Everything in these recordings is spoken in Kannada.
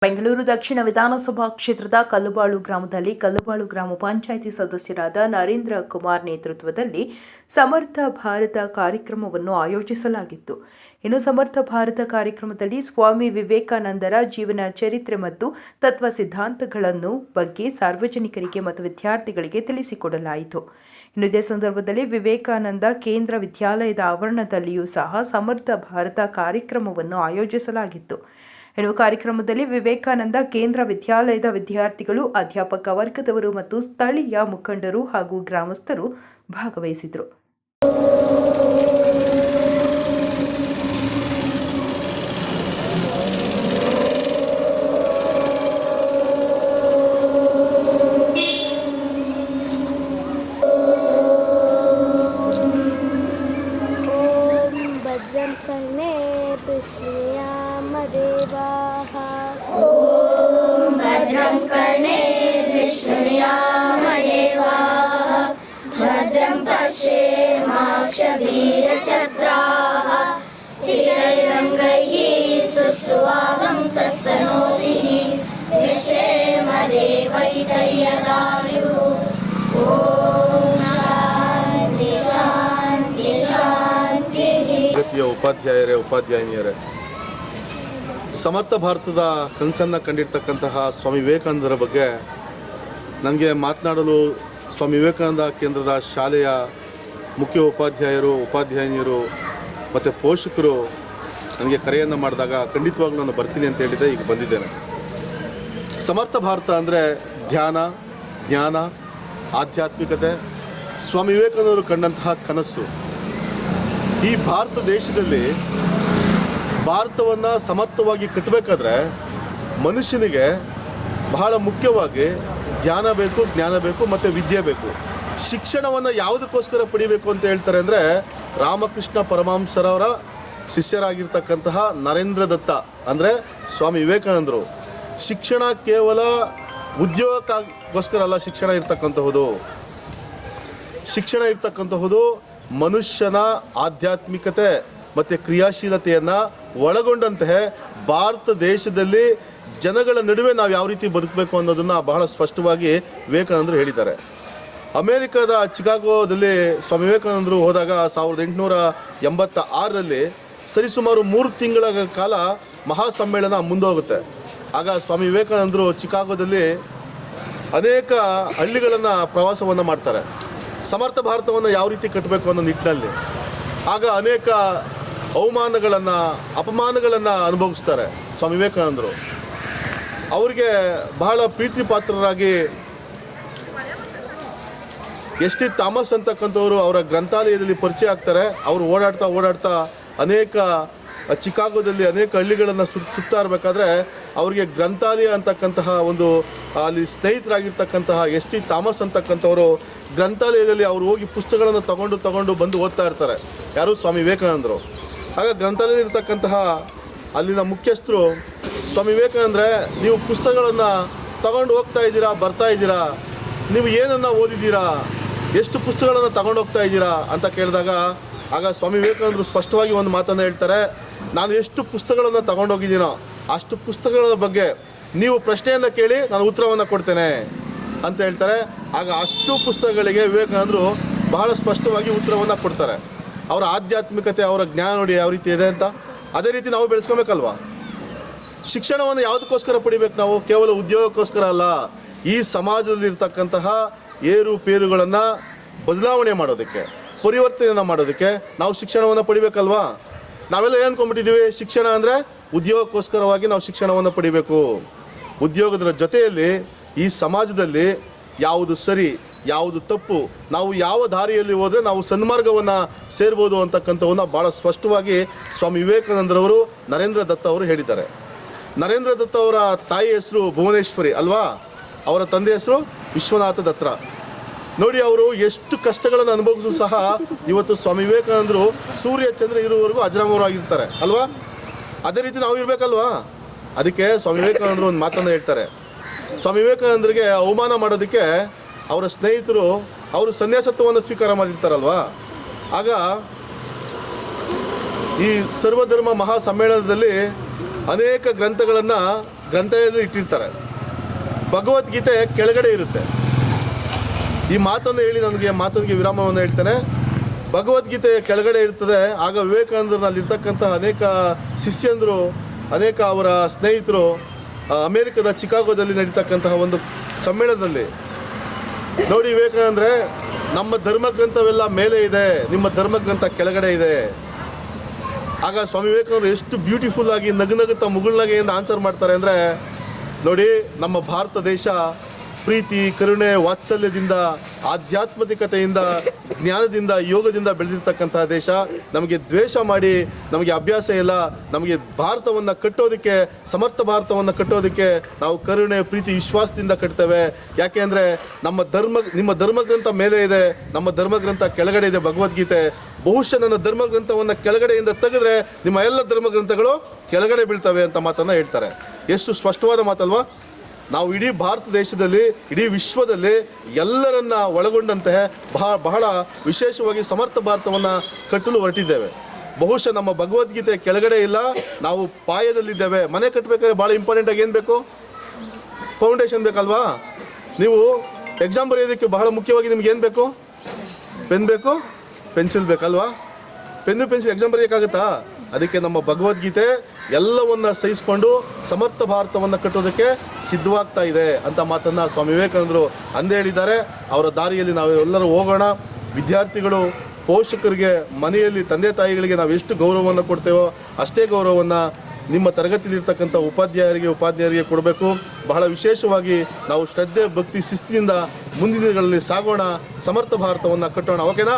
ಬೆಂಗಳೂರು ದಕ್ಷಿಣ ವಿಧಾನಸಭಾ ಕ್ಷೇತ್ರದ ಕಲ್ಲುಬಾಳು ಗ್ರಾಮದಲ್ಲಿ ಕಲ್ಲುಬಾಳು ಗ್ರಾಮ ಪಂಚಾಯಿತಿ ಸದಸ್ಯರಾದ ನರೇಂದ್ರ ಕುಮಾರ್ ನೇತೃತ್ವದಲ್ಲಿ ಸಮರ್ಥ ಭಾರತ ಕಾರ್ಯಕ್ರಮವನ್ನು ಆಯೋಜಿಸಲಾಗಿತ್ತು. ಇನ್ನು ಸಮರ್ಥ ಭಾರತ ಕಾರ್ಯಕ್ರಮದಲ್ಲಿ ಸ್ವಾಮಿ ವಿವೇಕಾನಂದರ ಜೀವನ ಚರಿತ್ರೆ ಮತ್ತು ತತ್ವ ಸಿದ್ಧಾಂತಗಳನ್ನು ಬಗ್ಗೆ ಸಾರ್ವಜನಿಕರಿಗೆ ಮತ್ತು ವಿದ್ಯಾರ್ಥಿಗಳಿಗೆ ತಿಳಿಸಿಕೊಡಲಾಯಿತು. ಇನ್ನು ಇದೇ ಸಂದರ್ಭದಲ್ಲಿ ವಿವೇಕಾನಂದ ಕೇಂದ್ರ ವಿದ್ಯಾಲಯದ ಆವರಣದಲ್ಲಿಯೂ ಸಹ ಸಮರ್ಥ ಭಾರತ ಕಾರ್ಯಕ್ರಮವನ್ನು ಆಯೋಜಿಸಲಾಗಿತ್ತು. ಇನ್ನು ಕಾರ್ಯಕ್ರಮದಲ್ಲಿ ವಿವೇಕಾನಂದ ಕೇಂದ್ರ ವಿದ್ಯಾಲಯದ ವಿದ್ಯಾರ್ಥಿಗಳು, ಅಧ್ಯಾಪಕ ವರ್ಗದವರು ಮತ್ತು ಸ್ಥಳೀಯ ಮುಖಂಡರು ಹಾಗೂ ಗ್ರಾಮಸ್ಥರು ಭಾಗವಹಿಸಿದರು. ॐ भद्रं कर्णेभिः शृणुयामदेवाः भद्रं पश्येमाक्षभिर्यजत्राः स्थिरैरङ्गैः सुष्ठुवागंसस्तनूभिः विश्वेमदेवैतैर्यदायुः। ॐ शान्ति शान्ति शान्तिः। ಉಪಾಧ್ಯಾಯಿನಿಯರೇ, ಸಮರ್ಥ ಭಾರತದ ಕನಸನ್ನು ಕಂಡಿರ್ತಕ್ಕಂತಹ ಸ್ವಾಮಿ ವಿವೇಕಾನಂದರ ಬಗ್ಗೆ ನನಗೆ ಮಾತನಾಡಲು ಸ್ವಾಮಿ ವಿವೇಕಾನಂದ ಕೇಂದ್ರದ ಶಾಲೆಯ ಮುಖ್ಯ ಉಪಾಧ್ಯಾಯಿನಿಯರು ಮತ್ತು ಪೋಷಕರು ನನಗೆ ಕರೆಯನ್ನು ಮಾಡಿದಾಗ ಖಂಡಿತವಾಗ್ಲೂ ನಾನು ಬರ್ತೀನಿ ಅಂತ ಹೇಳಿದೆ. ಈಗ ಬಂದಿದ್ದೇನೆ. ಸಮರ್ಥ ಭಾರತ ಅಂದರೆ ಧ್ಯಾನ, ಜ್ಞಾನ, ಆಧ್ಯಾತ್ಮಿಕತೆ, ಸ್ವಾಮಿ ವಿವೇಕಾನಂದರು ಕಂಡಂತಹ ಕನಸು. ಈ ಭಾರತ ದೇಶದಲ್ಲಿ ಭಾರತವನ್ನು ಸಮರ್ಥವಾಗಿ ಕಟ್ಟಬೇಕಾದ್ರೆ ಮನುಷ್ಯನಿಗೆ ಬಹಳ ಮುಖ್ಯವಾಗಿ ಧ್ಯಾನ ಬೇಕು, ಜ್ಞಾನ ಬೇಕು ಮತ್ತು ವಿದ್ಯೆ ಬೇಕು. ಶಿಕ್ಷಣವನ್ನು ಯಾವುದಕ್ಕೋಸ್ಕರ ಪಡಿಬೇಕು ಅಂತ ಹೇಳ್ತಾರೆ ಅಂದರೆ, ರಾಮಕೃಷ್ಣ ಪರಮಹಂಸರವರ ಶಿಷ್ಯರಾಗಿರ್ತಕ್ಕಂತಹ ನರೇಂದ್ರ ದತ್ತ ಅಂದರೆ ಸ್ವಾಮಿ ವಿವೇಕಾನಂದರು ಶಿಕ್ಷಣ ಕೇವಲ ಉದ್ಯೋಗಕ್ಕೋಸ್ಕರ ಅಲ್ಲ. ಶಿಕ್ಷಣ ಇರ್ತಕ್ಕಂತಹುದು ಮನುಷ್ಯನ ಆಧ್ಯಾತ್ಮಿಕತೆ ಮತ್ತು ಕ್ರಿಯಾಶೀಲತೆಯನ್ನು ಒಳಗೊಂಡಂತಹ ಭಾರತ ದೇಶದಲ್ಲಿ ಜನಗಳ ನಡುವೆ ನಾವು ಯಾವ ರೀತಿ ಬದುಕಬೇಕು ಅನ್ನೋದನ್ನು ಬಹಳ ಸ್ಪಷ್ಟವಾಗಿ ವಿವೇಕಾನಂದರು ಹೇಳಿದ್ದಾರೆ. ಅಮೇರಿಕಾದ ಚಿಕಾಗೋದಲ್ಲಿ ಸ್ವಾಮಿ ವಿವೇಕಾನಂದರು ಹೋದಾಗ 1886ರಲ್ಲಿ ಸರಿಸುಮಾರು 3 ತಿಂಗಳ ಕಾಲ ಮಹಾಸಮ್ಮೇಳನ ಮುಂದೋಗುತ್ತೆ. ಆಗ ಸ್ವಾಮಿ ವಿವೇಕಾನಂದರು ಚಿಕಾಗೋದಲ್ಲಿ ಅನೇಕ ಹಳ್ಳಿಗಳನ್ನು ಪ್ರವಾಸವನ್ನು ಮಾಡ್ತಾರೆ. ಸಮರ್ಥ ಭಾರತವನ್ನು ಯಾವ ರೀತಿ ಕಟ್ಟಬೇಕು ಅನ್ನೋ ನಿಟ್ಟಿನಲ್ಲಿ. ಆಗ ಅನೇಕ ಅವಮಾನಗಳನ್ನು, ಅಪಮಾನಗಳನ್ನು ಅನುಭವಿಸ್ತಾರೆ ಸ್ವಾಮಿ ವಿವೇಕಾನಂದರು. ಅವರಿಗೆ ಬಹಳ ಪ್ರೀತಿ ಪಾತ್ರರಾಗಿ ಎಸ್.ಟಿ. ಥಾಮಸ್ ಅಂತಕ್ಕಂಥವರು ಅವರ ಗ್ರಂಥಾಲಯದಲ್ಲಿ ಪರಿಚಯ ಆಗ್ತಾರೆ. ಅವರು ಓಡಾಡ್ತಾ ಅನೇಕ ಚಿಕಾಗೋದಲ್ಲಿ ಅನೇಕ ಹಳ್ಳಿಗಳನ್ನು ಸುತ್ತಾ ಇರಬೇಕಾದ್ರೆ ಅವರಿಗೆ ಗ್ರಂಥಾಲಯ ಅಂತಕ್ಕಂತಹ ಒಂದು ಅಲ್ಲಿ ಸ್ನೇಹಿತರಾಗಿರ್ತಕ್ಕಂತಹ ಎಸ್.ಟಿ. ಥಾಮಸ್ ಅಂತಕ್ಕಂಥವರು ಗ್ರಂಥಾಲಯದಲ್ಲಿ ಅವರು ಹೋಗಿ ಪುಸ್ತಕಗಳನ್ನು ತಗೊಂಡು ಬಂದು ಓದ್ತಾ ಇರ್ತಾರೆ. ಯಾರು? ಸ್ವಾಮಿ ವಿವೇಕಾನಂದರು. ಆಗ ಗ್ರಂಥಾಲಯದಲ್ಲಿರ್ತಕ್ಕಂತಹ ಅಲ್ಲಿನ ಮುಖ್ಯಸ್ಥರು, ಸ್ವಾಮಿ ವಿವೇಕಾನಂದರೆ, ನೀವು ಪುಸ್ತಕಗಳನ್ನು ತಗೊಂಡು ಹೋಗ್ತಾ ಇದ್ದೀರಾ, ಬರ್ತಾ ಇದ್ದೀರಾ, ನೀವು ಏನನ್ನು ಓದಿದ್ದೀರಾ, ಎಷ್ಟು ಪುಸ್ತಕಗಳನ್ನು ತಗೊಂಡು ಹೋಗ್ತಾ ಇದ್ದೀರಾ ಅಂತ ಕೇಳಿದಾಗ ಆಗ ಸ್ವಾಮಿ ವಿವೇಕಾನಂದರು ಸ್ಪಷ್ಟವಾಗಿ ಒಂದು ಮಾತನ್ನು ಹೇಳ್ತಾರೆ, ನಾನು ಎಷ್ಟು ಪುಸ್ತಕಗಳನ್ನು ತಗೊಂಡೋಗಿದ್ದೀನೋ ಅಷ್ಟು ಪುಸ್ತಕಗಳ ಬಗ್ಗೆ ನೀವು ಪ್ರಶ್ನೆಯನ್ನು ಕೇಳಿ ನಾನು ಉತ್ತರವನ್ನು ಕೊಡ್ತೇನೆ ಅಂತ ಹೇಳ್ತಾರೆ. ಆಗ ಅಷ್ಟು ಪುಸ್ತಕಗಳಿಗೆ ವಿವೇಕಾನಂದರು ಬಹಳ ಸ್ಪಷ್ಟವಾಗಿ ಉತ್ತರವನ್ನು ಕೊಡ್ತಾರೆ. ಅವರ ಆಧ್ಯಾತ್ಮಿಕತೆ, ಅವರ ಜ್ಞಾನ ನೋಡಿ ಯಾವ ರೀತಿ ಇದೆ ಅಂತ. ಅದೇ ರೀತಿ ನಾವು ಬೆಳೆಸ್ಕೊಬೇಕಲ್ವಾ? ಶಿಕ್ಷಣವನ್ನು ಯಾವುದಕ್ಕೋಸ್ಕರ ಪಡಿಬೇಕು ನಾವು? ಕೇವಲ ಉದ್ಯೋಗಕ್ಕೋಸ್ಕರ ಅಲ್ಲ. ಈ ಸಮಾಜದಲ್ಲಿರ್ತಕ್ಕಂತಹ ಏರುಪೇರುಗಳನ್ನು ಬದಲಾವಣೆ ಮಾಡೋದಕ್ಕೆ, ಪರಿವರ್ತನೆಯನ್ನು ಮಾಡೋದಕ್ಕೆ ನಾವು ಶಿಕ್ಷಣವನ್ನು ಪಡಿಬೇಕಲ್ವಾ? ನಾವೆಲ್ಲ ಏನು ಅಂದ್ಕೊಂಡ್ಬಿಟ್ಟಿದ್ದೀವಿ, ಶಿಕ್ಷಣ ಅಂದರೆ ಉದ್ಯೋಗಕ್ಕೋಸ್ಕರವಾಗಿ ನಾವು ಶಿಕ್ಷಣವನ್ನು ಪಡಿಬೇಕು. ಉದ್ಯೋಗದ ಜೊತೆಯಲ್ಲಿ ಈ ಸಮಾಜದಲ್ಲಿ ಯಾವುದು ಸರಿ, ಯಾವುದು ತಪ್ಪು, ನಾವು ಯಾವ ದಾರಿಯಲ್ಲಿ ಹೋದರೆ ನಾವು ಸನ್ಮಾರ್ಗವನ್ನು ಸೇರ್ಬೋದು ಅಂತಕ್ಕಂಥವನ್ನ ಭಾಳ ಸ್ಪಷ್ಟವಾಗಿ ಸ್ವಾಮಿ ವಿವೇಕಾನಂದರವರು ನರೇಂದ್ರ ದತ್ತ ಅವರು ಹೇಳಿದ್ದಾರೆ. ನರೇಂದ್ರ ದತ್ತ ಅವರ ತಾಯಿ ಹೆಸರು ಭುವನೇಶ್ವರಿ ಅಲ್ವಾ? ಅವರ ತಂದೆ ಹೆಸರು ವಿಶ್ವನಾಥ ದತ್ತ. ನೋಡಿ, ಅವರು ಎಷ್ಟು ಕಷ್ಟಗಳನ್ನು ಅನುಭವಿಸು ಸಹ ಇವತ್ತು ಸ್ವಾಮಿ ವಿವೇಕಾನಂದರು ಸೂರ್ಯ ಚಂದ್ರ ಇರುವವರೆಗೂ ಅಜರಾಮರವಾಗಿರ್ತಾರೆ ಅಲ್ವಾ? ಅದೇ ರೀತಿ ನಾವು ಇರಬೇಕಲ್ವಾ? ಅದಕ್ಕೆ ಸ್ವಾಮಿ ವಿವೇಕಾನಂದರು ಒಂದು ಮಾತನ್ನು ಹೇಳ್ತಾರೆ. ಸ್ವಾಮಿ ವಿವೇಕಾನಂದರಿಗೆ ಅವಮಾನ ಮಾಡೋದಕ್ಕೆ ಅವರ ಸ್ನೇಹಿತರು ಅವರು ಸನ್ಯಾಸತ್ವವನ್ನು ಸ್ವೀಕಾರ ಮಾಡಿರ್ತಾರಲ್ವಾ? ಆಗ ಈ ಸರ್ವಧರ್ಮ ಮಹಾ ಸಮ್ಮೇಳನದಲ್ಲಿ ಅನೇಕ ಗ್ರಂಥಗಳನ್ನು ಗ್ರಂಥಾಲಯದಲ್ಲಿ ಇಟ್ಟಿರ್ತಾರೆ. ಭಗವದ್ಗೀತೆ ಕೆಳಗಡೆ ಇರುತ್ತೆ. ಈ ಮಾತನ್ನು ಹೇಳಿ ಮಾತನಿಗೆ ವಿರಾಮವನ್ನು ಹೇಳ್ತೇನೆ. ಭಗವದ್ಗೀತೆ ಕೆಳಗಡೆ ಇರ್ತದೆ. ಆಗ ವಿವೇಕಾನಂದರಲ್ಲಿರ್ತಕ್ಕಂಥ ಅನೇಕ ಶಿಷ್ಯಂದರು, ಅನೇಕ ಅವರ ಸ್ನೇಹಿತರು ಅಮೇರಿಕದ ಚಿಕಾಗೋದಲ್ಲಿ ನಡೀತಕ್ಕಂತಹ ಒಂದು ಸಮ್ಮೇಳನದಲ್ಲಿ ನೋಡಿ, ವಿವೇಕಾನಂದ್ರೆ ನಮ್ಮ ಧರ್ಮಗ್ರಂಥವೆಲ್ಲ ಮೇಲೆ ಇದೆ, ನಿಮ್ಮ ಧರ್ಮಗ್ರಂಥ ಕೆಳಗಡೆ ಇದೆ. ಆಗ ಸ್ವಾಮಿ ವಿವೇಕಾನಂದರು ಎಷ್ಟು ಬ್ಯೂಟಿಫುಲ್ ಆಗಿ ನಗುನಗುತ್ತಾ ಮುಗುಳ್ನಗೆಯಿಂದ ಆನ್ಸರ್ ಮಾಡ್ತಾರೆ ಅಂದರೆ, ನೋಡಿ, ನಮ್ಮ ಭಾರತ ದೇಶ ಪ್ರೀತಿ, ಕರುಣೆ, ವಾತ್ಸಲ್ಯದಿಂದ, ಆಧ್ಯಾತ್ಮಿಕತೆಯಿಂದ, ಜ್ಞಾನದಿಂದ, ಯೋಗದಿಂದ ಬೆಳೆದಿರ್ತಕ್ಕಂತಹ ದೇಶ. ನಮಗೆ ದ್ವೇಷ ಮಾಡಿ ನಮಗೆ ಅಭ್ಯಾಸ ಇಲ್ಲ. ನಮಗೆ ಭಾರತವನ್ನು ಕಟ್ಟೋದಕ್ಕೆ, ಸಮರ್ಥ ಭಾರತವನ್ನು ಕಟ್ಟೋದಕ್ಕೆ ನಾವು ಕರುಣೆ, ಪ್ರೀತಿ, ವಿಶ್ವಾಸದಿಂದ ಕಟ್ತೇವೆ. ಯಾಕೆ ಅಂದರೆ ನಿಮ್ಮ ಧರ್ಮಗ್ರಂಥ ಮೇಲೆ ಇದೆ, ನಮ್ಮ ಧರ್ಮಗ್ರಂಥ ಕೆಳಗಡೆ ಇದೆ, ಭಗವದ್ಗೀತೆ. ಬಹುಶಃ ನನ್ನ ಧರ್ಮಗ್ರಂಥವನ್ನು ಕೆಳಗಡೆಯಿಂದ ತೆಗೆದ್ರೆ ನಿಮ್ಮ ಎಲ್ಲ ಧರ್ಮಗ್ರಂಥಗಳು ಕೆಳಗಡೆ ಬೀಳ್ತವೆ ಅಂತ ಮಾತನ್ನು ಹೇಳ್ತಾರೆ. ಎಷ್ಟು ಸ್ಪಷ್ಟವಾದ ಮಾತಲ್ವಾ? ನಾವು ಇಡೀ ಭಾರತ ದೇಶದಲ್ಲಿ, ಇಡೀ ವಿಶ್ವದಲ್ಲಿ ಎಲ್ಲರನ್ನ ಒಳಗೊಂಡಂತೆ ಬಹಳ ವಿಶೇಷವಾಗಿ ಸಮರ್ಥ ಭಾರತವನ್ನು ಕಟ್ಟಲು ಹೊರಟಿದ್ದೇವೆ. ಬಹುಶಃ ನಮ್ಮ ಭಗವದ್ಗೀತೆ ಕೆಳಗಡೆ ಇಲ್ಲ, ನಾವು ಪಾಯದಲ್ಲಿದ್ದೇವೆ. ಮನೆ ಕಟ್ಟಬೇಕಾದ್ರೆ ಭಾಳ ಇಂಪಾರ್ಟೆಂಟಾಗಿ ಏನು ಬೇಕು? ಫೌಂಡೇಶನ್ ಬೇಕಲ್ವಾ? ನೀವು ಎಕ್ಸಾಮ್ ಬರೆಯೋದಕ್ಕೆ ಬಹಳ ಮುಖ್ಯವಾಗಿ ನಿಮ್ಗೆ ಏನು ಬೇಕು? ಪೆನ್ ಬೇಕು, ಪೆನ್ಸಿಲ್ ಬೇಕಲ್ವಾ? ಪೆನ್ನು ಪೆನ್ಸಿಲ್ ಎಕ್ಸಾಮ್ ಬರೆಯೋಕ್ಕಾಗುತ್ತಾ? ಅದಕ್ಕೆ ನಮ್ಮ ಭಗವದ್ಗೀತೆ ಎಲ್ಲವನ್ನ ಸಹಿಸಿಕೊಂಡು ಸಮರ್ಥ ಭಾರತವನ್ನು ಕಟ್ಟೋದಕ್ಕೆ ಸಿದ್ಧವಾಗ್ತಾ ಇದೆ ಅಂತ ಮಾತನ್ನು ಸ್ವಾಮಿ ವಿವೇಕಾನಂದರು ಅಂದೇ ಹೇಳಿದ್ದಾರೆ. ಅವರ ದಾರಿಯಲ್ಲಿ ನಾವು ಎಲ್ಲರೂ ಹೋಗೋಣ. ವಿದ್ಯಾರ್ಥಿಗಳು, ಪೋಷಕರಿಗೆ, ಮನೆಯಲ್ಲಿ ತಂದೆ ತಾಯಿಗಳಿಗೆ ನಾವು ಎಷ್ಟು ಗೌರವವನ್ನು ಕೊಡ್ತೇವೋ ಅಷ್ಟೇ ಗೌರವವನ್ನು ನಿಮ್ಮ ತರಗತಿಯಲ್ಲಿರ್ತಕ್ಕಂಥ ಉಪಾಧ್ಯಾಯರಿಗೆ ಕೊಡಬೇಕು. ಬಹಳ ವಿಶೇಷವಾಗಿ ನಾವು ಶ್ರದ್ಧೆ, ಭಕ್ತಿ, ಶಿಸ್ತಿನಿಂದ ಮುಂದಿನ ದಿನಗಳಲ್ಲಿ ಸಾಗೋಣ, ಸಮರ್ಥ ಭಾರತವನ್ನು ಕಟ್ಟೋಣ. ಓಕೆನಾ?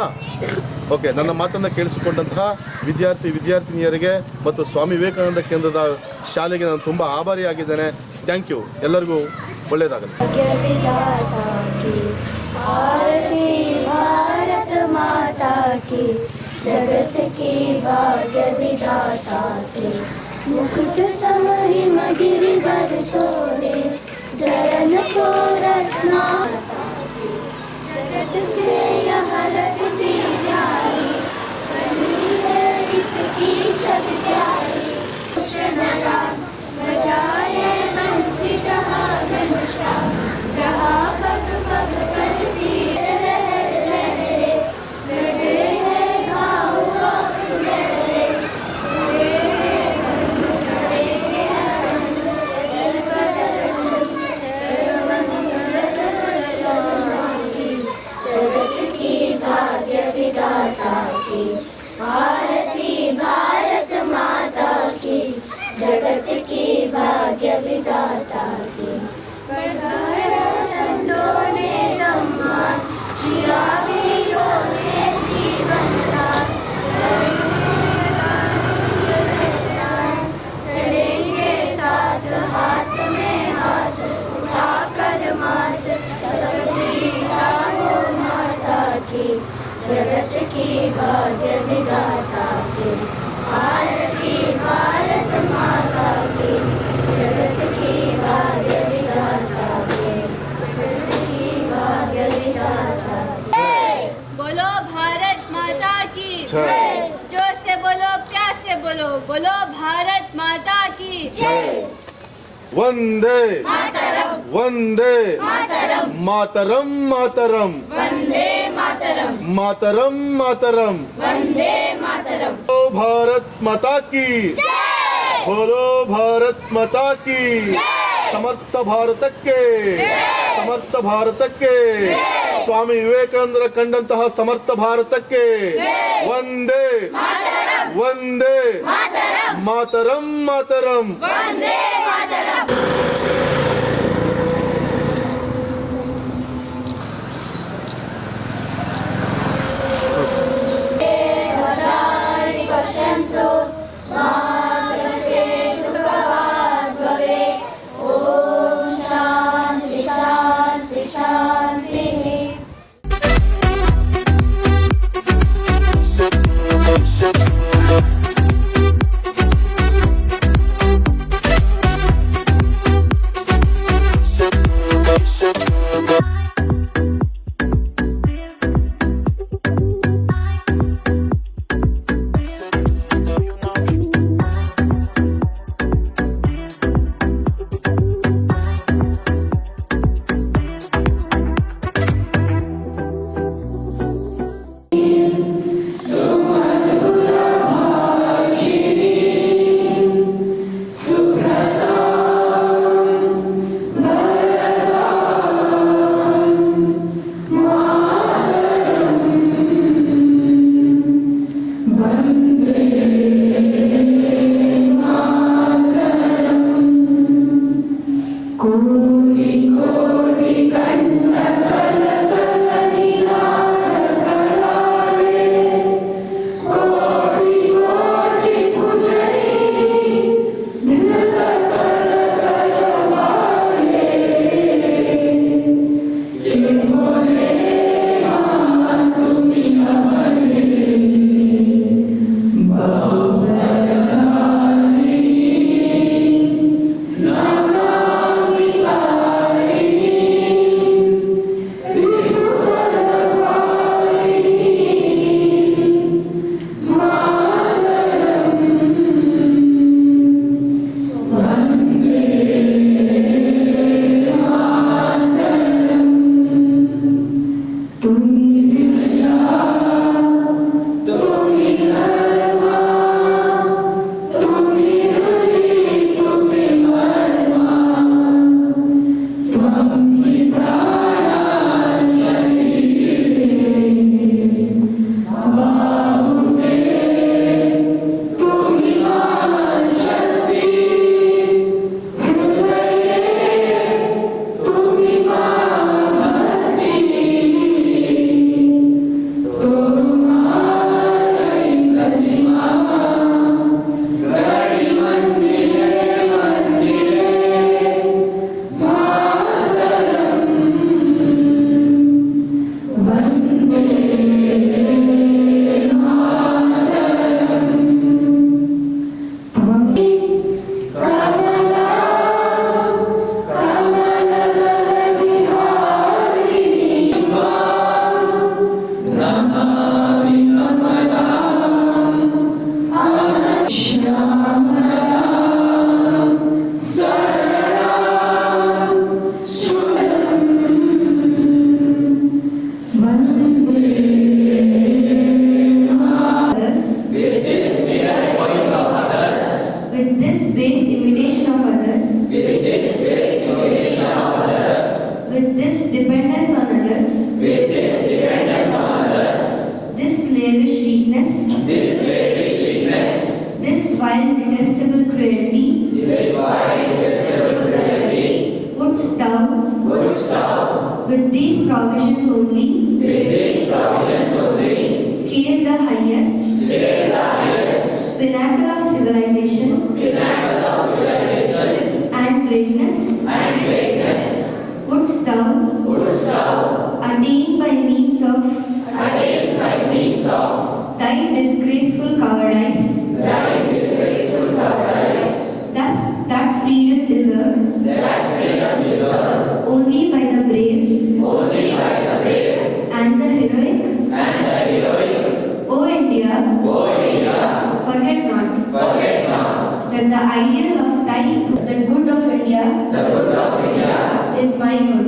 ಓಕೆ. ನನ್ನ ಮಾತನ್ನು ಕೇಳಿಸಿಕೊಂಡಂತಹ ವಿದ್ಯಾರ್ಥಿನಿಯರಿಗೆ ಮತ್ತು ಸ್ವಾಮಿ ವಿವೇಕಾನಂದ ಕೇಂದ್ರದ ಶಾಲೆಗೆ ನಾನು ತುಂಬ ಆಭಾರಿಯಾಗಿದ್ದೇನೆ. Thank you. ಎಲ್ಲರಿಗೂ ಒಳ್ಳೆಯದಾಗಲಿ. भारत माता की, जगत की भाग्य विधाता की, मुकुट समहिम गिरिवर सोहे, चरण को रत्ना, जगत से यह लगती जाए, बनी है इसकी छवि प्यारी। बजाए बंसी जहाँ घनश्याम, जहाँ पग पग करती आरती भारत माता की, जगत की भाग्य विधाता की। बढ़ाया संतों ने सम्मान, किया वीरों ने जीवन दान, चलेंगे साथ हाथ में हाथ, उठाकर मात शक्तिता हो माता की, जगत की भाग्य विधाता की। आरती भारत माता की, जगत की भाग्य विधाता की, जगत की भाग्य विधाता की। बोलो भारत माता की जय। जोर से बोलो, प्यार से बोलो, बोलो भारत माता की जय। ವಂದೇ मातरम, ವಂದೇ मातरम, ಮಾತರಂ ಮಾತರಂ वंदे मातरम, ಮಾತರಂ ಮಾತರಂ. वंदे मातरम। बोलो भारत माता की, बोलो भारत माता की. ಸಮರ್ಥ ಭಾರತಕ್ಕೆ, ಸಮರ್ಥ ಭಾರತಕ್ಕೆ, ಸ್ವಾಮಿ ವಿವೇಕಾನಂದರ ಕಂಡಂತಹ ಸಮರ್ಥ ಭಾರತಕ್ಕೆ ವಂದೇ ವಂದೇ ಮಾತರಂ ಮಾತರಂ. वंदे मातरम। पश्यन्तु मार्गस्य दुःखभाग् भवेत्। ॐ शान्ति शान्ति शान्तिः। With this base imitation of others. With this dependence on others. This slavish weakness. This vile detestable cruelty. Wouldst thou. With these provisions only. Scale the highest. Pinnacle of civilization. And greatness. Wouldst thou. Attain by means of thy disgraceful cowardice. Thus that freedom deserved. Only by the brave. And the heroic. O India. Forget not. That the ideal of the good of India. Is my good.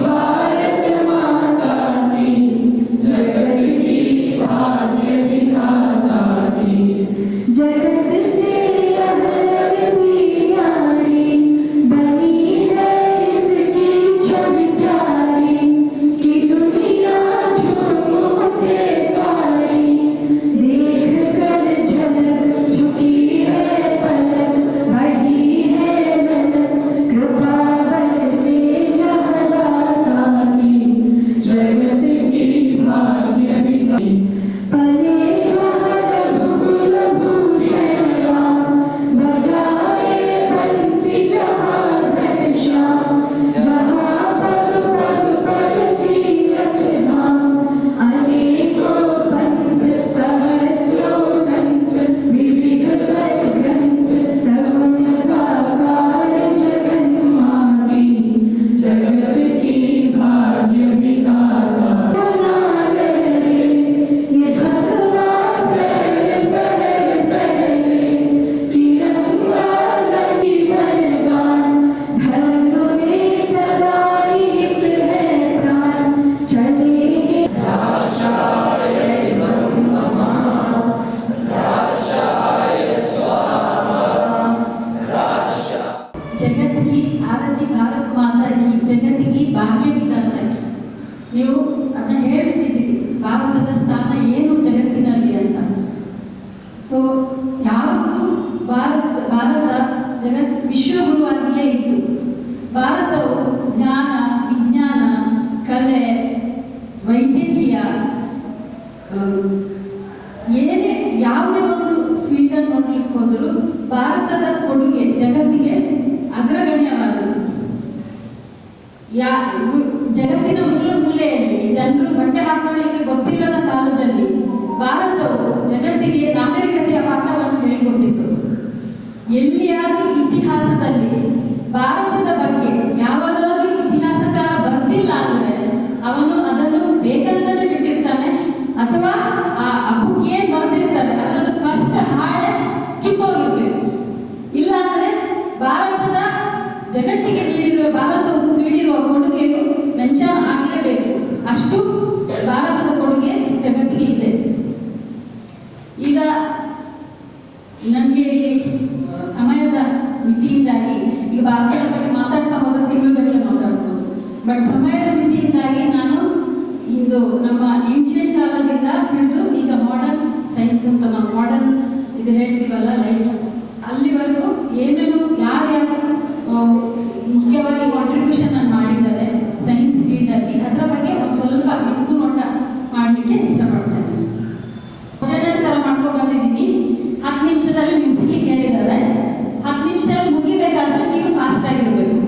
Bharat ಏನೇ ಯಾವುದೇ ಒಂದು ಫೀಲ್ಡನ್ನು ನೋಡ್ಲಿಕ್ಕೆ ಹೋದರೂ ಭಾರತದ ಕೊಡುಗೆ ಜಗತ್ತಿಗೆ ಅಗ್ರಗಣ್ಯವಾದದ್ದು. ಜಗತ್ತಿನ ಮೂಲೆ ಮೂಲೆಯಲ್ಲಿ ಜನರು ಬಟ್ಟೆ ಹಾಕೊಳ್ಳಿಕ್ಕೆ ಗೊತ್ತಿಲ್ಲದ ಕಾಲದಲ್ಲಿ ಭಾರತವು ಜಗತ್ತಿಗೆ ನಾಗರಿಕತೆಯ ಪಾಠವನ್ನು ಹೇಳಿಕೊಟ್ಟಿತ್ತು. ಎಲ್ಲಿಯಾದರೂ ಇತಿಹಾಸದಲ್ಲಿ ಭಾರತದ ಬಗ್ಗೆ ಯಾವಾಗಲಾದರೂ ಇತಿಹಾಸಕಾರ ಬರ್ತಿಲ್ಲ ಅಂದ್ರೆ ಅವನು ಅದನ್ನು ಬೇಕಂತಲೇ ಬಿಟ್ಟಿರ್ತಾನೆ, ಅಥವಾ ಆ ಬುಕ್ ಏನ್ ಬರ್ದಿರ್ತಾರೆ ಅದರದ್ದು ಫಸ್ಟ್ ಹಾಳೆ ಕಿತ್ತೋಗಿರ್ಬೇಕು. ಇಲ್ಲ ಅಂದ್ರೆ ಭಾರತದ ಜಗತ್ತಿಗೆ ಭಾರತವು ನೀಡಿರುವ ಕೊಡುಗೆಯು ಮೆನ್ಷನ್ ಆಗಲೇಬೇಕು. ಅಷ್ಟು ಭಾರತದ ಕೊಡುಗೆ ಜಗತ್ತಿಗೆ ಇದೆ. ಈಗ ನನಗೆ ಇಲ್ಲಿ ಸಮಯದ ಮಿತಿಯಿಂದಾಗಿ ಈಗ ಭಾರತದ ಬಗ್ಗೆ ಮಾತಾಡ್ತಾ ಹೋದ ತಿಂಗಳುಗಟ್ಟಲೆ ಮಾತಾಡ್ಬೋದು, ಬಟ್ ಸಮಯದ ಮಿತಿಯಿಂದಾಗಿ ನಾನು ಇದು ನಮ್ಮ ಏನ್ಷಿಯಂಟ್ ಕಾಲದಿಂದ ಹಿಡಿದು ಈಗ ಮಾಡರ್ನ್ ಸೈನ್ಸ್ ಅಂತ ನಾವು ಮಾಡರ್ನ್ ಇದು ಹೇಳ್ತೀವಲ್ಲ ಲೈಫ್, ಅಲ್ಲಿವರೆಗೂ ಏನೇನು ಯಾರ್ಯಾರು ಮುಖ್ಯವಾಗಿ ಕಾಂಟ್ರಿಬ್ಯೂಷನ್ ಅನ್ನು ಮಾಡಿದ್ದಾರೆ ಸೈನ್ಸ್ ಫೀಲ್ಡ್ ಅಲ್ಲಿ, ಅದರ ಬಗ್ಗೆ ಒಂದು ಸ್ವಲ್ಪ ಇಂದು ನೋಟ ಮಾಡಲಿಕ್ಕೆ ಇಷ್ಟಪಡ್ತೇನೆ. ತರ ಮಾಡ್ಕೊಂಡು ಬಂದಿದ್ದೀನಿ. 10 ನಿಮಿಷದಲ್ಲಿ ಮುಗಿಸ್ಲಿಕ್ಕೆ ಹೇಳಿದ್ದಾರೆ. 10 ನಿಮಿಷದಲ್ಲಿ ಮುಗಿಬೇಕಾದ್ರೆ ನೀವು ಫಾಸ್ಟ್ ಆಗಿರ್ಬೇಕು,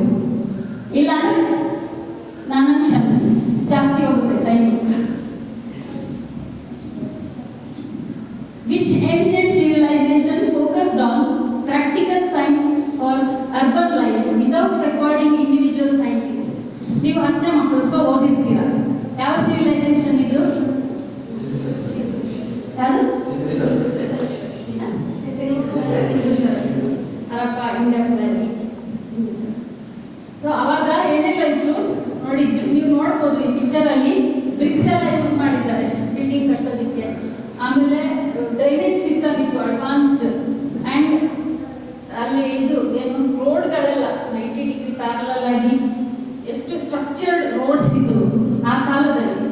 ಇಲ್ಲಾಂದ್ರೆ ನಾನು ಕ್ಷಮಿಸಿ, ಜಾಸ್ತಿ ಹೋಗುತ್ತೆ time. Which ancient civilization focused on practical science for urban life without recording individual scientists? ನೀವು 10ನೇ ಮಕ್ಕಳು ಸೊ ಓದಿರ್ತೀರ. ಯಾವ ಸಿವಿಲೈಸೇಷನ್ ಇದು? ಯಾರು? Harappa, Indus valley. ಅವಾಗ ಏನೆಲ್ಲ ಇತ್ತು ನೋಡಿ, ನೀವು ನೋಡ್ಬೋದು ಈ ಪಿಕ್ಚರ್ ಅಲ್ಲಿ ಬ್ರಿಕ್ಸ್ ಎಲ್ಲ ಯೂಸ್ ಮಾಡಿದ್ದಾರೆ ಬಿಲ್ಡಿಂಗ್ ಕಟ್ಟೋದಿಕ್ಕೆ. ಆಮೇಲೆ ಡ್ರೈನೇಜ್ ಸಿಸ್ಟಮ್ ಇತ್ತು ಅಡ್ವಾನ್ಸ್ಡ್, ಅಂಡ್ ಅಲ್ಲಿ ಇದು ಏನು ರೋಡ್ಗಳೆಲ್ಲ 90 ಡಿಗ್ರಿ ಪ್ಯಾರಲಲ್ ಆಗಿ ಎಷ್ಟು ಸ್ಟ್ರಕ್ಚರ್ಡ್ ರೋಡ್ಸ್ ಇದ್ದು ಆ ಕಾಲದಲ್ಲಿ.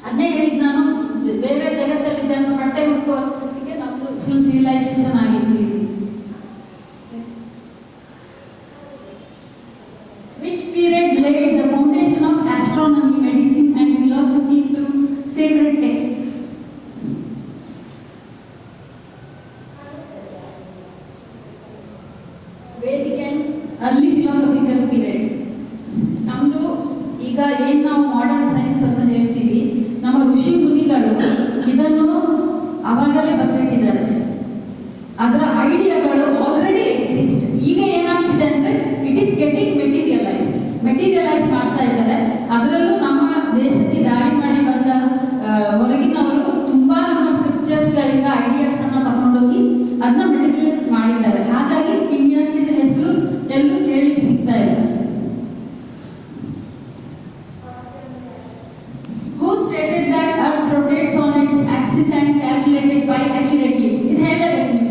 ಅದನ್ನೇ ಹೇಳಿದ್ ನಾನು, ಬೇರೆ ಜಗತ್ತಲ್ಲಿ ಜನರು ಬಟ್ಟೆ ಹುಡುಕೋದಕ್ಕೆ ನಮ್ದು ಫುಲ್ ಸಿವಿಲೈಸೇಷನ್ ಆಗಿತ್ತು. Which period laid the foundation of astronomy, medicine and philosophy through sacred texts? Vedic and early philosophical period. ನಮ್ದು ಈಗ ಏನ್ ನಾವು ಮಾಡರ್ನ್ ಸೈನ್ಸ್ ಅಂತ ಹೇಳ್ತೀವಿ, ನಮ್ಮ ಋಷಿ ಮುನಿಗಳು ಇದನ್ನು ಅವಾಗಲೇ ಬರ್ತಿಟ್ಟಿದ್ದಾರೆ. ಅದರ ಐಡಿಯಾಗಳು ಆಲ್ರೆಡಿ ಎಕ್ಸಿಸ್ಟ್. ಈಗ ಏನಾಗ್ತಿದೆ ಅಂದ್ರೆ ಇಟ್ ಈಸ್ ಗೆಟಿಂಗ್ ಮೆಟೀರಿಯಲೈಸ್ ಮಾಡ್ತಾ ಇದ್ದಾರೆ. ಅದರಲ್ಲೂ ನಮ್ಮ ದೇಶಕ್ಕೆ ದಾಳಿ ಮಾಡಿ ಬಂದ ಹೊರಗಿನವರು ತುಂಬಾ ನಮ್ಮ ಸ್ಕ್ರಿಪ್ಚರ್ಸ್ಗಳಿಂದ ಐಡಿಯಾಸ್ ಅನ್ನ ತಗೊಂಡೋಗಿ ಅದನ್ನ ಮೆಟೀರಿಯಲೈಸ್ ಮಾಡಿದ್ದಾರೆ. ಹಾಗಾಗಿ ಇಂಡಿಯನ್ಸ್ ಇದ ಹೆಸರು ಎಲ್ಲರೂ ಕೇಳಲಿಕ್ಕೆ ಸಿಗ್ತಾ ಇಲ್ಲ. Who stated that Earth rotates on its axis and calculated by accurately? ಇದು ಹೇಳಬೇಕು ನೀವು.